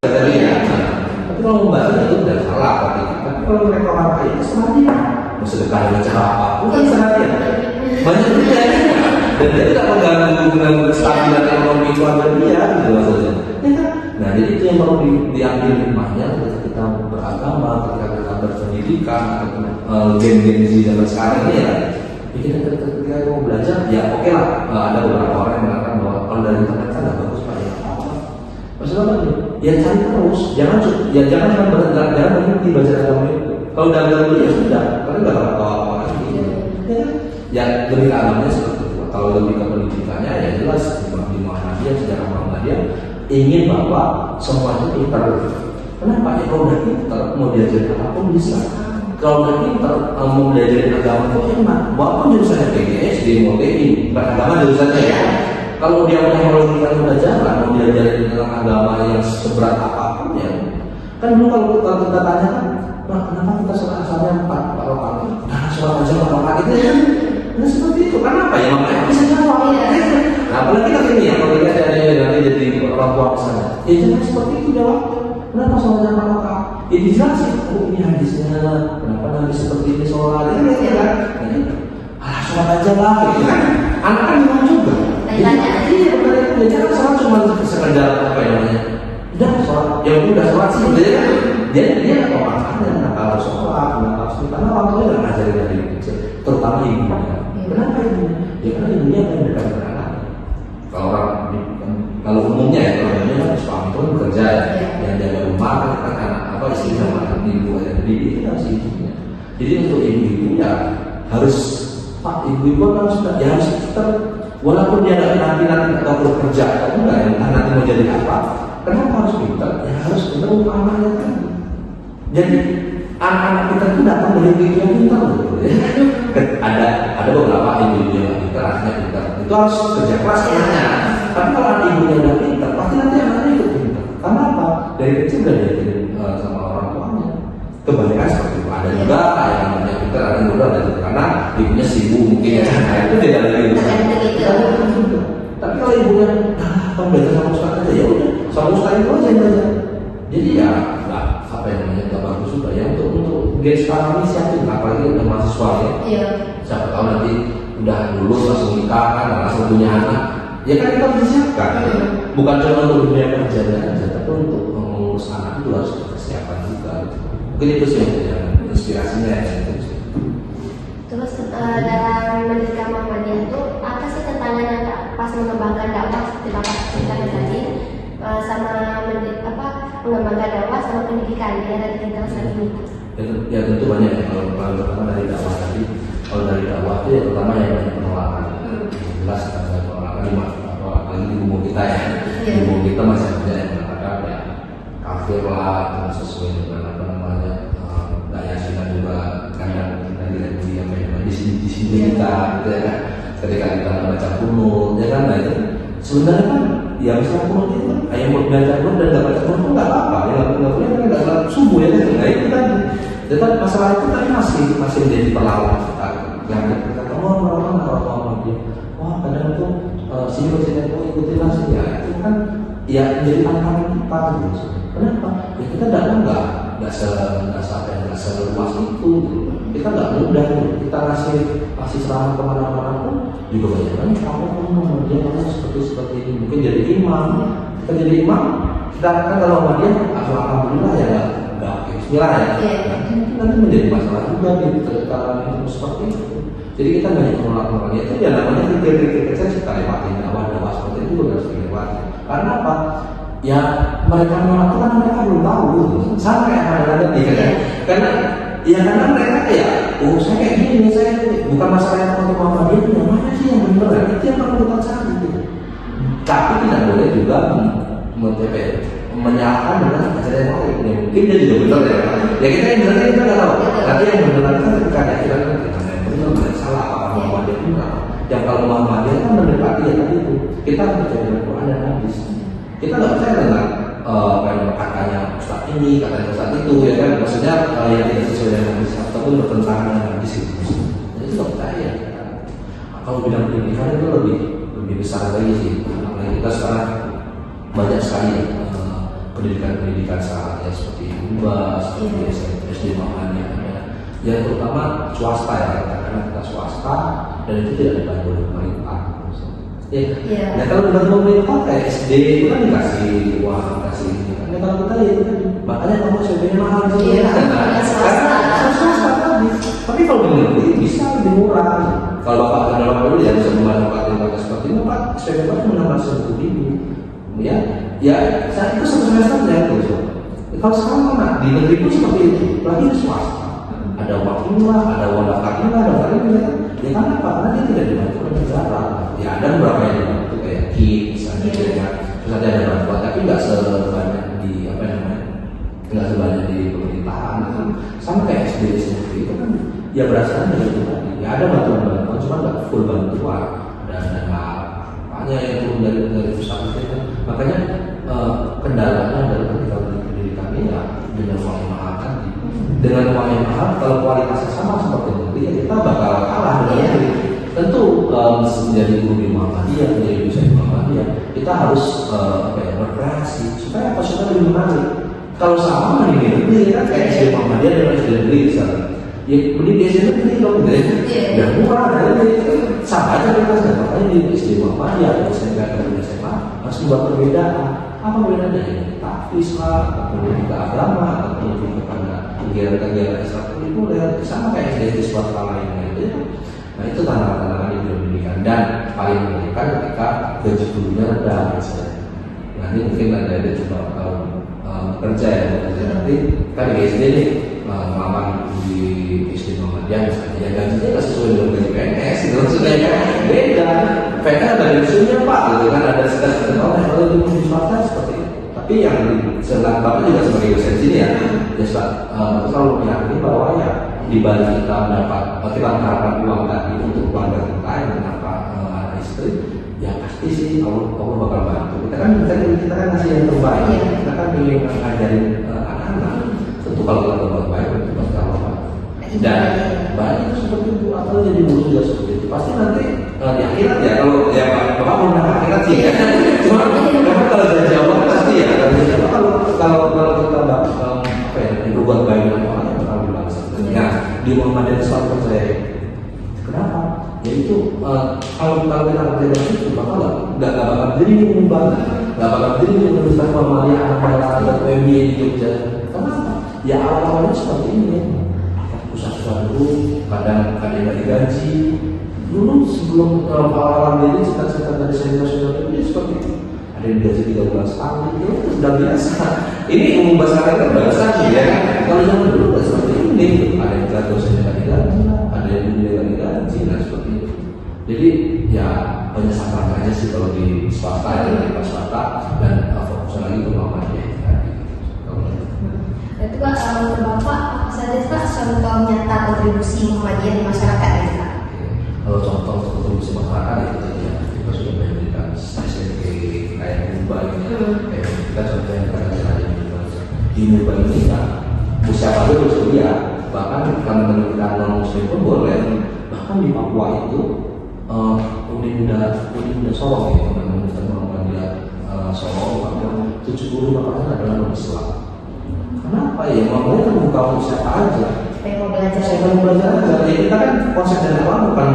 B: Tapi kalau membahas itu tidak salah. Tapi kalau mereka marah itu salah dia. Mau sedekah dengan cara apapun kan salah dia. Banyak juga ya. Dan dia tidak mengganggu kestabilan ekonomi keluarga dia gitu maksudnya. Nah jadi itu yang perlu diambil hikmahnya ketika kita beragama, ketika kita berpendidikan, gen-gen zaman sekarang ini ya. Ketika mau belajar ya oke lah, ada beberapa orang yang mengatakan bahwa kalau dari internet kan nggak bagus pak ya apa? Maksudnya apa nih? Ya cari terus, jangan berhenti baca agama itu. Kalau udah ganggu ya sudah, karena nggak bakal tahu apa lagi. Ya lebih ke agamanya seperti itu. Kalau lebih ke pendidikannya ya jelas di Muhammadiyah, sejarah Muhammadiyah ingin bahwa semuanya pintar. Kenapa? Ya kalau udah pintar mau diajarin apapun bisa. Kalau udah pintar mau diajarin agama itu enak. Walaupun jurusannya PGSD, mau TI, bukan agama jurusannya ya. Kalau dia punya logika udah jalan, mau diajarin tentang agama yang seberat apapun ya. Kan dulu kalau kita tanya kan, kenapa kita sholat asalnya 4 rakaat? Nah sholat aja 4 rakaat itu ya. Nah seperti itu, kenapa ya? Makanya bisa jawab. Nah apalagi kita ini ya, kalau kita nanti jadi orang tua misalnya, ya jangan seperti itu jawab. Kenapa sholatnya 4 rakaat? Ya dijelasin, oh ini hadisnya, kenapa Nabi seperti ini sholat? Ya kan? Sholat aja lah, gitu kan? Anak kan memang juga. Iya benar itu. Ya jangan sholat cuma sekedar apa namanya? Udah sholat, ya udah sholat sih, udah ya. Dia pemahamannya kenapa harus sholat, kenapa harus itu, karena orang tuanya nggak ngajarin dari kecil, terutama ibunya. Kenapa ibunya? Ya karena ibunya yang dekat dengan anaknya. Kalau umumnya ya, kalau umumnya kan suami itu bekerja, yang jaga rumah kan anak apa istri sama anak ibu ya, jadi itu harus ibunya. Jadi untuk ibu-ibu ya harus ibu-ibu kan sudah ya harus tetap, walaupun dia nanti atau bekerja atau enggak, nanti mau jadi apa? Kenapa harus pintar? Ya harus pintar untuk anaknya kan. Jadi anak-anak kita itu datang dari ibu yang pintar gitu ya. Ada beberapa ibu yang pintar, anaknya pintar. Itu harus kerja keras anaknya. Tapi kalau anak ibunya udah pintar, pasti nanti anaknya ikut pintar. Karena apa? Dari kecil udah diajarin sama orang tuanya. Kebanyakan seperti itu. Ada juga yang namanya pintar, ada yang udah ada karena ibunya sibuk mungkin ya. Nah itu tidak ada gitu. Tapi kalau ibunya, kamu belajar sama ustaz aja ya udah, sama ustaz itu aja belajar. Jadi ya apa yang namanya nggak bagus juga ya untuk gen sekarang ini siapin, apalagi udah mahasiswa ya. Iya. Siapa tahu nanti udah lulus langsung nikah kan, langsung punya anak. Ya kan kita harus disiapkan. Bukan cuma untuk dunia kerjanya aja, tapi untuk mengurus anak itu harus persiapan juga. Mungkin itu sih yang inspirasinya ya.
A: Terus dalam pendidikan Muhammadiyah itu apa sih tantangan yang pas mengembangkan dakwah seperti Bapak ceritakan tadi, sama mengembangkan dakwah sama pendidikan yang ada di generasi ini?
B: Ya tentu banyak ya. Kalau pertama dari dakwah tadi, kalau dari dakwah itu ya pertama yang banyak penolakan. Jelas ada penolakan apalagi di umum kita ya. Di umum kita masih ada yang mengatakan ya kafir lah, tidak sesuai dengan apa namanya daya sina juga kadang di sini kita gitu ya kan. Ketika kita membaca kunut ya kan, nah itu sebenarnya kan ya misalnya kunut itu kan yang mau baca kunut dan nggak baca kunut itu nggak apa-apa, yang nggak punya kan nggak salat subuh ya kan, nah itu tadi. Tetap masalah itu tadi masih menjadi perlawanan kita. Yang kita kamu orang dia, wah kadang tuh sini ikutilah sih ya, itu kan ya menjadi tantangan kita gitu. Kenapa? Ya kita dakwah nggak seluas itu gitu. kita nggak mudah tuh. Kita kasih serangan kemana-mana pun juga banyak kan kamu dia ngomong seperti ini, mungkin jadi imam. Kita jadi imam, kita kan kalau sama dia alhamdulillah ya nggak bismillah ya. Nanti menjadi masalah juga di kalau seperti itu. Jadi kita banyak menolak itu ya namanya kritik kecil kita lewatin dakwah seperti itu harus dilewati. Karena apa? Ya mereka menolak itu kan mereka belum tahu gitu. Sama kayak ada nih kan? Karena mereka kayak saya kayak gini, saya bukan masalah yang untuk Muhammadiyah, yang mana sih yang benar? Itu yang perlu kita cari gitu. Tapi tidak boleh juga menyalahkan dengan ajaran yang lain. Mungkin dia juga benar ya. Ya kita yang benar kita nggak tahu. Tapi yang benar kan ketika ada kita benar salah apa Muhammadiyah itu apa? Yang kalau Muhammadiyah kan mendekati ya tadi itu. Kita percaya dengan Quran dan hadis. Kita nggak percaya dengan katanya Ustaz ini, katanya Ustaz itu, ya kan? Maksudnya yang tidak sesuai dengan hadis ataupun bertentangan dengan hadis itu. Jadi nggak percaya. Kalau bidang pendidikan itu lebih besar lagi sih. Apalagi kita sekarang banyak sekali pendidikan saatnya seperti UBA, seperti SD Muhammadiyah. Ya terutama swasta ya, karena kita swasta dan itu tidak dibantu oleh pemerintah. Ya kalau dibantu pemerintah kayak SD itu kan dikasih uang, dikasih. Ya kalau kita ya makanya kamu SPP mahal sih. Karena swasta tadi. Tapi kalau negeri bisa lebih murah. Kalau bapak dalam dulu ya bisa memanfaatkan seperti itu, Pak SPP Pak menambah 100.000. Ya saat itu satu semester ya gitu. Kalau sekarang mana di negeri pun seperti itu, lagi di swasta. Ada uang inilah, ada uang daftar ini, ya kan apa? Karena dia tidak dibantu oleh negara. Ya ada beberapa yang dibantu kayak KIP misalnya, ya. Terus ada bantuan, tapi nggak sebanyak di nggak sebanyak di pemerintahan. Kan? Sama kayak SD itu kan, ya berdasarkan dari itu tadi. Ya ada bantuan, cuma nggak full bantuan. Dan apanya yang turun dari pusat itu kan. Makanya kendalanya adalah ketika pendidikan ini ya dengan uang yang mahal tadi. Dengan uang yang mahal, kalau kualitasnya sama seperti negeri, ya kita bakal kalah dengan negeri. Tentu menjadi guru di Muhammadiyah, menjadi dosen di Muhammadiyah, kita harus berkreasi supaya apa supaya lebih menarik. Kalau sama di negeri kan kayak SD Muhammadiyah dan SD negeri misalnya, ya mending di SD negeri dong, dan murah dan itu sama aja kita makanya di SD Muhammadiyah atau SMP atau SMA harus membuat perbedaan. Apa bedanya? Takfis lah, atau ke agama, atau kepada kegiatan-kegiatan ekstrakurikuler, sama kayak SD swasta lainnya itu. Nah itu tantangan di pendidikan dan paling mengerikan ketika gaji gurunya rendah misalnya. Nanti mungkin ada coba kerja ya, nanti kan di SD nih melamar di SD Muhammadiyah misalnya, ya gajinya nggak sesuai dengan gaji PNS, itu maksudnya kan beda. PNS ada divisionnya Pak, gitu kan ada sekitar kalau di swasta seperti itu. Tapi yang setelah Bapak juga sebagai dosen sini ya, Bapak selalu meyakini bahwa ya di balik kita mendapat kita mengharapkan uang tadi untuk keluarga kita yang mendapat anak istri, ya pasti sih Allah bakal bantu. Kita kan ngasih yang terbaik, kita kan ingin ngajarin anak-anak. Tentu kalau kita berbuat baik, itu pasti Allah bantu. Dan banyak seperti itu atau jadi guru juga seperti itu. Pasti nanti di akhirat ya kalau ya Bapak mau nanya akhirat sih ya. Cuma kalau dari Jawa pasti ya. Kalau kita berbuat baik dengan orang yang bakal dibangsa. Nah di Muhammadiyah selalu percaya. Kenapa? Yaitu kalau kita percaya dengan itu bakal nggak bakal jadi menyumbang, nggak bakal jadi menuliskan Muhammadiyah anak-anak atau UMY di Jogja. Kenapa? Ya awal-awalnya seperti ini. Susah-susah dulu, kadang ada yang digaji. Dulu sebelum awal-awal ini cita-cita dari senior-senior itu seperti itu. Ada yang digaji 3 bulan sekali, itu sudah biasa. Ini umum bahasa kita biasa sih ya. Kalau zaman dulu nggak seperti ini. Ada yang dosennya nggak digaji, ada yang nggak digaji, dan seperti itu. Jadi ya penyesalan aja sih kalau di swasta ya, di swasta dan fokus lagi ke Muhammadiyah.
A: Itu Pak, menurut Bapak apa saja Pak contoh nyata kontribusi Muhammadiyah di masyarakat ya Pak?
B: Kalau contoh kontribusi masyarakat itu ya kita sudah memberikan SMP kayak Muba ini, kayak kita contoh yang kita di Muba ini ya siapa aja harus kuliah, bahkan teman-teman kita non muslim pun boleh, bahkan di Papua itu Unin Sorong ya teman-teman kita Muhammadiyah Sorong Papua 75% adalah non Islam. Kenapa ya? Makanya kan buka untuk siapa aja.
A: Supaya mau belajar.
B: Saya mau belajar aja. Ya, kita kan konsep dari awal bukan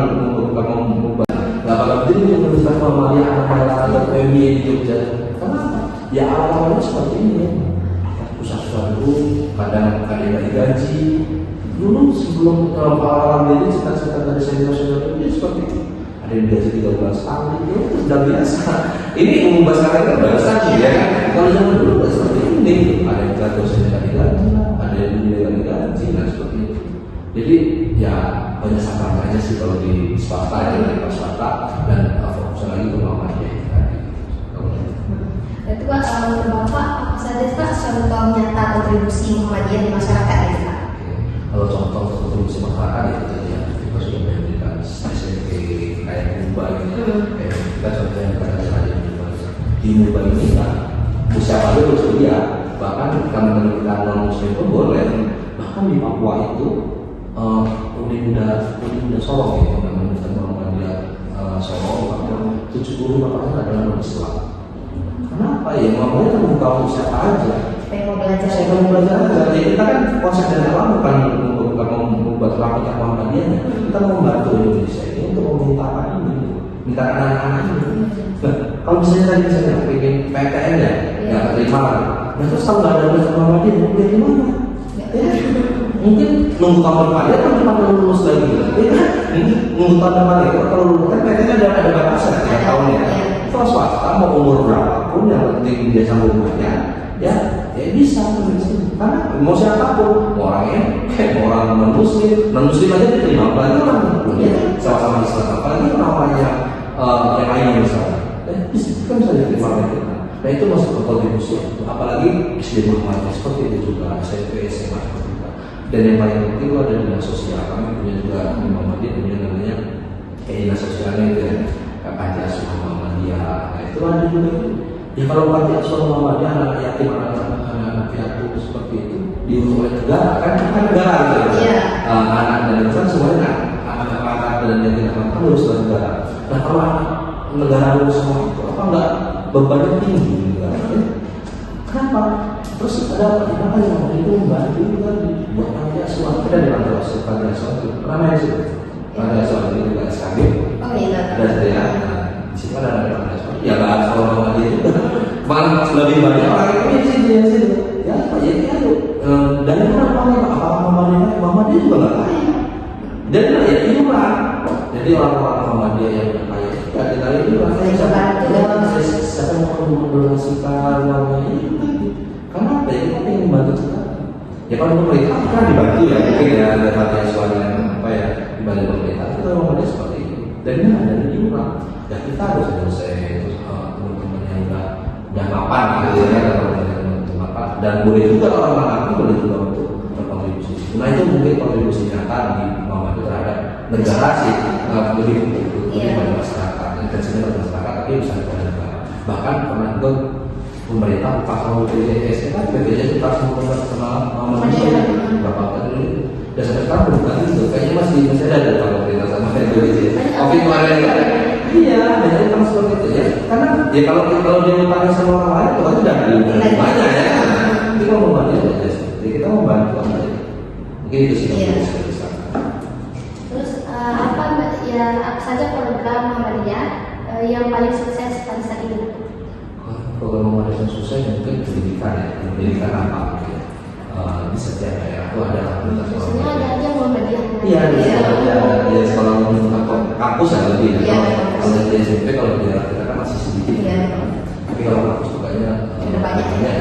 B: mengubah. Nggak bakal jadi Universitas Muhammadiyah atau PMI di Jogja. Kenapa? Ya awal-awalnya seperti ini. Susah-susah dulu, kadang nggak digaji. Dulu sebelum awal-awal ini cita-cita dari senior-senior itu seperti itu. Ada yang gaji 3 bulan sekali, itu sudah biasa. Ini umum sekarang kan biasa ya kan. Kalau zaman dulu nggak seperti ini. Ada yang dosen nggak digaji, ada yang nggak digaji, dan seperti itu. Jadi ya banyak sangkaan sih kalau di swasta ya, di swasta dan fokus lagi ke Muhammadiyah.
A: Itu Pak, menurut Bapak apa saja Pak contoh nyata kontribusi Muhammadiyah di masyarakat ya Pak?
B: Kalau contoh kontribusi masyarakat itu tadi ya, kita sudah memberikan SMP kayak Muba ini, kayak kita contohnya pada saat di Muba ini kan, usia pada bersedia, bahkan teman-teman kita non muslim pun boleh, bahkan di Papua itu udah Sorong ya, namanya Muhammadiyah Sorong, Papua 75% adalah non Islam. Kenapa ya? Muhammadiyah kan buka untuk siapa aja.
A: Supaya mau belajar.
B: Saya mau belajar aja. Ya, kita kan konsep dari awal bukan membuat rakyat Muhammadiyah. Kita mau membantu Indonesia ini untuk memintakan ini, minta anak-anak ini. Nah, kalau misalnya tadi misalnya pengen PTN ya, nggak terima lagi. Nah terus kalau nggak ada belajar Muhammadiyah, dia gimana? Ya, mungkin nunggu tahun depan ya, tahun depan lulus lagi. Ya, nunggu tahun depan ya, kalau lulus kan PTN ada batasan ya tahunnya. Kalau swasta mau umur berapapun yang penting dia sambung banyak, ya bisa karena mau siapapun, mau orang mau orang non muslim aja diterima, apalagi orang sama-sama Islam, apalagi namanya yang lainnya misalnya, kan bisa diterima mereka. Nah itu masuk ke kontribusi itu, apalagi SD Muhammadiyah seperti itu juga, SMP, SMA seperti itu. Dan yang paling penting itu ada dinas sosial, kami punya juga Muhammadiyah punya namanya dinas sosialnya itu ya, panti asuhan Muhammadiyah. Nah itu ada juga itu. Ya kalau panti asuhan Muhammadiyah anak yatim, anak piatu seperti itu diurus oleh negara, kan negara gitu. Anak dan insan semuanya anak dan yatim anak harus oleh negara. Nah kalau negara harus semua itu apa enggak bebannya tinggi negara? Kenapa? Terus ada apa yang itu membantu juga buat panti asuhan. Kita di panti asuhan itu ramai sih. Panti asuhan itu juga SKB.
A: Oh iya.
B: Ada ya. Di situ ada panti asuhan. Ya nggak sekolah Muhammadiyah juga. Malah lebih banyak orang itu di sini. Ya apa ya itu dari mana apa Muhammadiyah juga nggak kaya. Dan ya iuran. Jadi orang-orang Muhammadiyah yang kaya ya kita itu rasanya siapa yang mau mendonasikan uangnya itu tadi. Karena apa ya kita ingin membantu kita. Ya kalau pemerintah kan dibantu ya mungkin ya ada panti asuhan yang apa ya dibantu pemerintah. Kita Muhammadiyah seperti itu. Dan ini ada di iuran. Ya kita harus terus teman-teman yang udah mapan gitu ya, dan boleh juga orang aktif boleh juga untuk berkontribusi. Nah itu mungkin kontribusi nyata di Muhammadiyah terhadap negara sih, lebih pada masyarakat, intensinya pada masyarakat, tapi bisa kepada negara. Bahkan pernah juga pemerintah pasal BPJS kan BPJS kita sama Muhammadiyah berapa kali dan sampai sekarang bukan itu, kayaknya masih ada kalau pemerintah sama BPJS. Tapi kemarin iya, banyak utang seperti itu ya. Karena ya kalau dia utangnya sama orang lain, itu tidak banyak ya. Tapi kalau Muhammadiyah ya seperti kita membantu aja. Mungkin itu sih yang bisa kita.
A: Terus apa saja program Muhammadiyah yang paling sukses pada saat ini?
B: Program Muhammadiyah yang sukses mungkin pendidikan ya, pendidikan apa gitu. Di setiap daerah itu ada komunitas.
A: Biasanya ada aja Muhammadiyah.
B: Iya, di sekolah kampus ya lebih. Kalau di SMP kalau di daerah kita kan masih sedikit. Tapi kalau kampus juga banyak ya.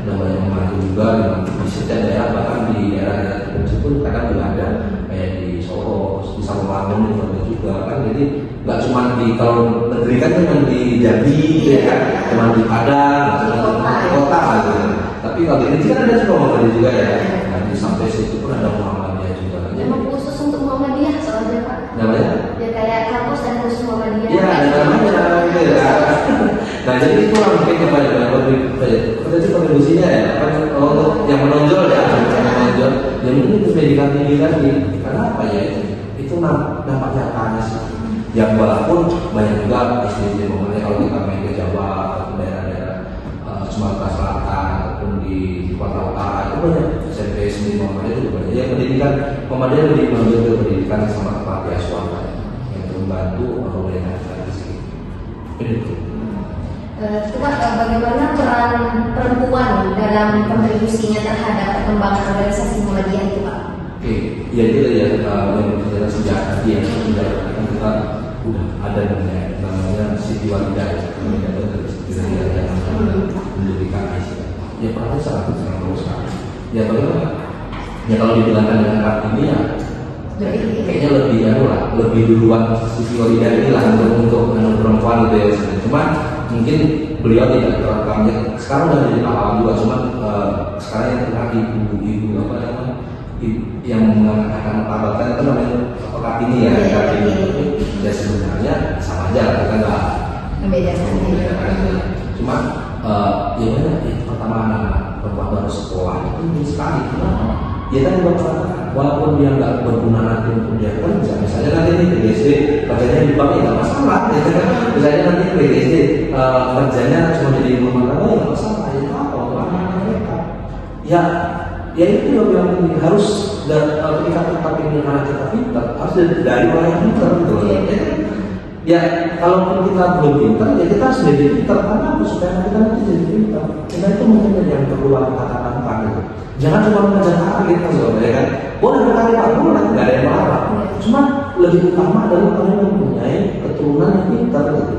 B: Dan banyak membantu juga di setiap daerah, bahkan di daerah terpencil pun kadang juga ada kayak di Solo, di Sawangan itu ada juga kan. Jadi nggak cuma di kalau negeri kan cuma di Jambi ya kan, cuma di Padang, cuma di kota gitu. Tapi kalau di sini kan ada juga Muhammadiyah juga ya. Nah, di sampai situ pun ada Muhammadiyah juga.
A: Memang khusus untuk Muhammadiyah soalnya Pak.
B: Namanya?
A: Ya kayak kampus dan khusus Muhammadiyah.
B: Iya, ada namanya gitu ya. Nah jadi itu mungkin kepada kontribusinya ya, untuk yang menonjol ya, yang ini pendidikan tinggi tadi. Karena apa ya itu nampak nyatanya sih. Yang walaupun banyak juga SD Muhammadiyah kalau kita main ke Jawa ataupun daerah-daerah Sumatera Selatan ataupun di Sumatera Utara itu banyak SMP Muhammadiyah juga banyak yang pendidikan pendidikan, Muhammadiyah lebih mengambil ke pendidikan sama panti asuhan yang membantu pemerintah rezeki. Itu.
A: Coba bagaimana peran perempuan dalam kontribusinya terhadap perkembangan organisasi Muhammadiyah itu, Pak?
B: Oke, ya itu tadi ya, yang berjalan sejak tadi ya, sejak kita udah ada namanya Siti Walidah, namanya dari Siti Walidah yang mendirikan ISIS. Ya perannya sangat bagus sekali. Ya bagaimana? Ya kalau dibilangkan dengan Kartini ya, kayaknya lebih duluan Siti Walidah ini lah untuk perempuan gitu ya. Cuma mungkin beliau tidak terekamnya. Sekarang udah jadi pahlawan juga, cuma sekarang yang terkenal ibu-ibu apa namanya? Yang mengatakan pahlawan itu namanya Kartini ya, Kartini itu ya sebenarnya sama aja, kita nggak membedakan. Cuma ya banyak pertama anak perempuan baru sekolah itu penting sekali. Kenapa? Ya tadi bapak, walaupun dia nggak berguna nanti untuk dia kerja, misalnya nanti di PGSD kerjanya di bank ya nggak masalah, ya kan? Misalnya nanti PGSD kerjanya cuma jadi rumah tangga ya nggak masalah, ya apa untuk anak-anak mereka? Ya itu yang harus ketika kita ingin anak kita pintar, harus dari orang yang pintar gitu loh. Ya kalaupun kita belum pintar, ya kita harus jadi pintar karena apa? Supaya kita nanti jadi pintar. Kita itu mungkin yang perlu katakan gitu. Jangan cuma mengejar karir gitu, ya kan? Boleh berkarir Pak, boleh, nggak ada yang marah. Cuma lebih utama adalah kalian mempunyai keturunan yang pintar gitu.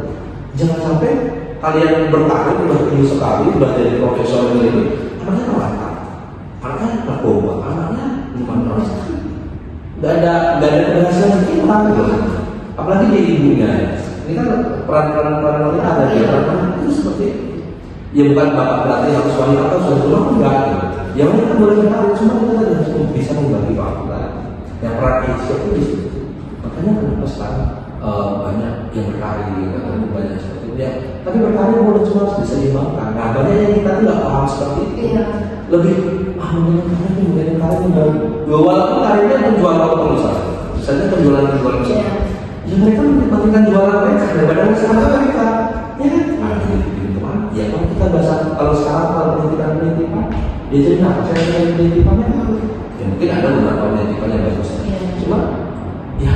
B: Jangan sampai kalian berkarir udah tinggi sekali, udah jadi profesor ini, anaknya kelakar, anaknya narkoba, anaknya minuman keras, nggak ada keberhasilan kita gitu. Apalagi di ibunya. Ini kan peran wanita ada di peran itu seperti ya bukan bapak berarti harus wanita atau suami rumah enggak. Ya wanita boleh berkarir, cuma kita harus bisa membagi waktu. Yang peran itu di situ. Makanya kenapa sekarang banyak yang berkarir atau banyak seperti itu ya. Tapi berkarir boleh cuma harus diseimbangkan. Nah banyak yang kita tidak paham seperti itu. Lebih mungkin karir walaupun karirnya menjual waktu misalnya penjualan ya mereka menikmatikan jualan mereka daripada usaha mereka, ya kan? Ya kalau kita bahasa kalau sekarang kalau penelitian dia jadi apa? Saya penelitiannya apa? Ya mungkin ada beberapa penelitian yang bagus, cuma ya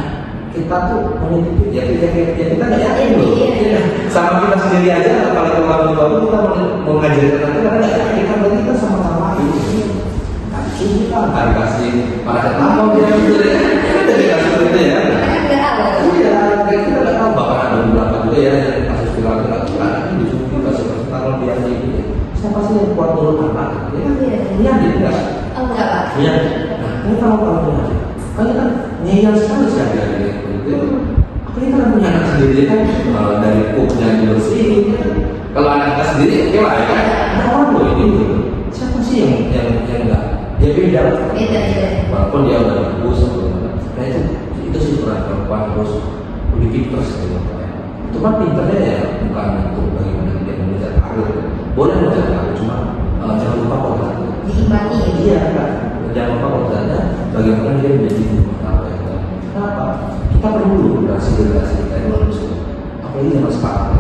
B: kita tuh meneliti ya kita nggak yakin loh, sama kita sendiri aja kalau kita mau ngajarin kita karena nggak yakin kan berarti kita sama-sama ini. Kita nggak dikasih pada tahu dia gitu ya, kita dikasih itu ya. Iya, kita nggak tahu bahkan ada beberapa juga ya yang kasus viral itu disuruh kasih kalau dia ini siapa sih yang kuat turun anak? Ini ada enggak?
A: Enggak Pak.
B: Iya. Nah, ini kalau kan nyayang sekali sih ada itu. Apalagi kan punya anak sendiri kan dari pupnya dibersihin. Kalau anak kita sendiri oke lah ya kan. Nah orang loh ini siapa sih yang enggak? Dia beda. Walaupun dia udah bagus atau nah itu sih peran perempuan harus lebih pintar gitu. Cuma pintarnya ya bukan untuk bagaimana dia mengejar karir. Boleh mengejar karir, cuma jangan lupa kodratnya.
A: Diimbangi.
B: Iya kan. Jangan lupa kodratnya bagaimana dia menjadi rumah tangga. Kenapa? Kita perlu dulu generasi kita yang bagus. Apalagi zaman sekarang.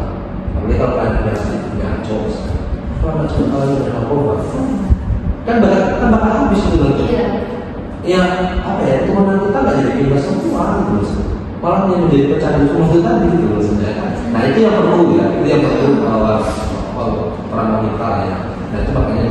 B: Apalagi kalau ada generasi ngaco. Kalau ngaco kalau ada narkoba, kan bakal habis itu nanti. Ya apa ya, teman kita nggak jadi bebas semua gitu. Malah yang menjadi pecahan semua itu tadi gitu loh sebenarnya. Nah itu yang perlu ya, itu yang perlu peran wanita ya. Nah itu makanya